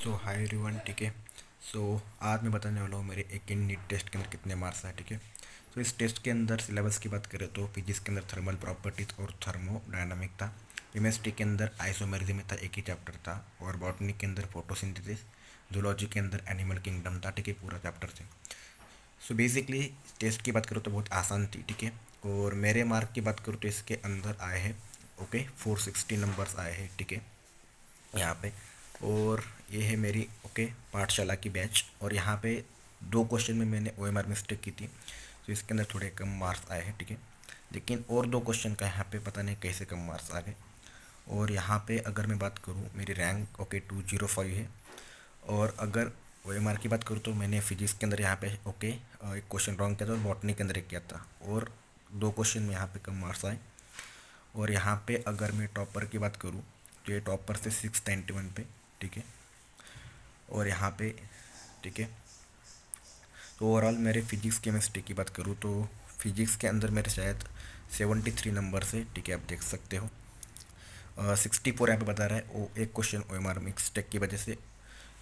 सो hi everyone. ठीक है। सो आज मैं बताने वाला हूँ मेरे एक नीट टेस्ट के अंदर कितने मार्क्स आए। ठीक है। तो इस टेस्ट के अंदर सिलेबस की बात करें तो फिजिक्स के अंदर थर्मल प्रॉपर्टीज और थर्मोडायनामिक था। केमिस्ट्री के अंदर आइसोमेरिज्म में था, एक ही चैप्टर था। और बॉटनी के अंदर फोटोसिंथेसिस, जूलॉजी के अंदर एनिमल किंगडम था। ठीक है, पूरा चैप्टर थे। सो बेसिकली टेस्ट की बात करूँ तो बहुत आसान थी। ठीक है। और मेरे मार्क की बात करूँ तो इसके अंदर आए हैं 460 नंबर्स आए हैं। ठीक है, यहाँ पे। और ये है मेरी पाठशाला की बैच। और यहाँ पे दो क्वेश्चन में मैंने OMR मिस्टेक की थी, तो इसके अंदर थोड़े कम मार्क्स आए हैं। ठीक है, लेकिन और दो क्वेश्चन का यहाँ पे पता नहीं कैसे कम मार्क्स आ गए। और यहाँ पे अगर मैं बात करूँ, मेरी रैंक 205 है। और अगर OMR की बात करूँ तो मैंने फिजिक्स के अंदर यहाँ पे एक क्वेश्चन रॉन्ग किया था और बॉटनी के अंदर एक किया था, और दो क्वेश्चन में यहाँ पे कम मार्क्स आए। और यहाँ पे अगर मैं टॉपर की बात करूँ तो ये टॉपर से 691 पे। ठीक है। और यहाँ पे ठीक है, तो ओवरऑल मेरे फिजिक्स केमिस्ट्री की बात करूँ तो फिजिक्स के अंदर मेरे शायद 73 नंबर से। ठीक है, आप देख सकते हो। 64 यहाँ पे बता रहा है, वो एक क्वेश्चन OMR मिस्टेक की वजह से।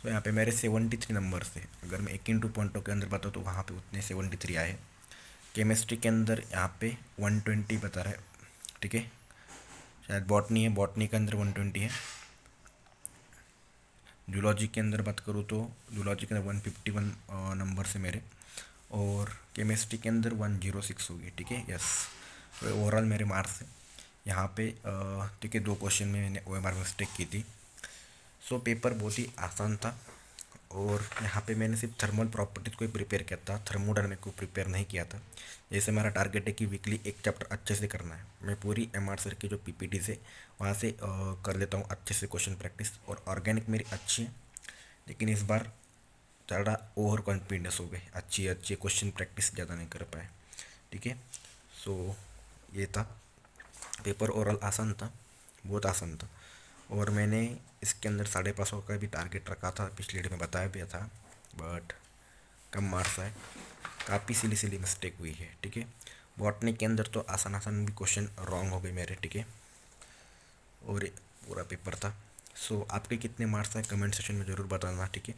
तो यहाँ पे मेरे 73 नंबर से, अगर मैं एक इंटू पॉइंटों के अंदर बताऊँ तो वहाँ पे उतने 73 आए। केमिस्ट्री के अंदर यहाँ पे 120 बता रहा है। ठीक है, शायद बॉटनी है, बॉटनी के अंदर 120 है। जूलॉजी के अंदर बात करूँ तो जूलॉजी के अंदर 151 नंबर से मेरे। और केमिस्ट्री के अंदर 106 होगी। ठीक है, यस। तो ओवरऑल मेरे मार्क्स हैं यहाँ पे। ठीक है, दो क्वेश्चन में मैंने OMR मिस्टेक की थी। सो पेपर बहुत ही आसान था। और यहाँ पे मैंने सिर्फ थर्मल प्रॉपर्टीज़ को ही प्रिपेयर किया था, थर्मोडायनामिक को प्रिपेयर नहीं किया था। जैसे मेरा टारगेट है कि वीकली एक चैप्टर अच्छे से करना है, मैं पूरी MR सर की जो PPT से वहाँ से कर लेता हूँ अच्छे से क्वेश्चन प्रैक्टिस। और ऑर्गेनिक मेरी अच्छी है, लेकिन इस बार ज़्यादा ओवर कॉन्फिडेंस हो गए, अच्छी अच्छी क्वेश्चन प्रैक्टिस ज़्यादा नहीं कर पाए। ठीक है। सो ये था पेपर। ओवरऑल आसान था, बहुत आसान था। और मैंने इसके अंदर 550 का भी टारगेट रखा था, पिछले डेट में बताया भी था, बट कम मार्क्स आए। काफ़ी सिली सिली मिस्टेक हुई है। ठीक है। बॉटनी के अंदर तो आसान आसान भी क्वेश्चन रॉन्ग हो गए मेरे। ठीक है। और ये पूरा पेपर था। सो आपके कितने मार्क्स आए कमेंट सेक्शन में ज़रूर बताना। ठीक है।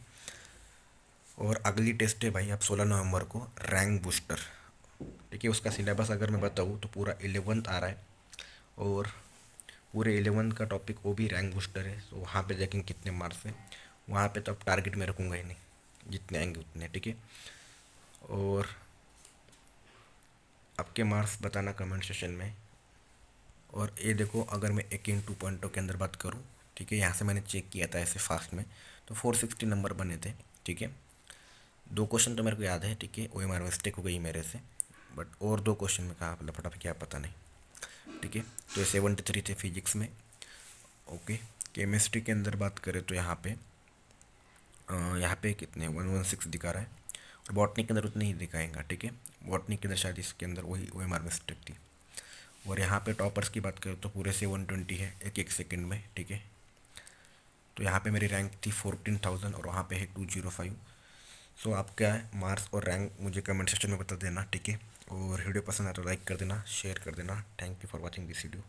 और अगली टेस्ट है भाई आप 16 नवंबर को, रैंक बूस्टर। ठीक है, उसका सिलेबस अगर मैं बताऊँ तो पूरा 11th आ रहा है। और पूरे 11th का टॉपिक वो भी रैंक बूस्टर है। तो वहाँ पे देखेंगे कितने मार्क्स हैं। वहाँ पे तो अब टारगेट में रखूँगा ही नहीं, जितने आएंगे उतने। ठीक है। और आपके मार्क्स बताना कमेंट सेशन में। और ये देखो, अगर मैं एक इंटू पॉइंटों के अंदर बात करूँ, ठीक है, यहाँ से मैंने चेक किया था ऐसे फास्ट में, तो 460 नंबर बने थे। ठीक है, दो क्वेश्चन तो मेरे को याद है। ठीक है, OMR मिस्टेक हो गई मेरे से, बट और दो क्वेश्चन में कहाँ फटाफट क्या पता नहीं। ठीक है, तो ये 73 थे फिजिक्स में। ओके। केमिस्ट्री के अंदर बात करें तो यहाँ पे कितने 116 दिखा रहा है। और बॉटनी के अंदर उतने ही दिखाएगा। ठीक है, बॉटनी के अंदर शायद इसके अंदर वही OMR मिस्टेक थी। और यहाँ पे टॉपर्स की बात करें तो पूरे से 120 है एक एक सेकंड में। ठीक है, तो यहाँ पे मेरी रैंक थी 14,000 और वहाँ पे है 205। सो आपका मार्क्स और रैंक मुझे कमेंट सेक्शन में बता देना। ठीक है, और वीडियो पसंद आए तो लाइक कर देना, शेयर कर देना। Thank you for watching this video.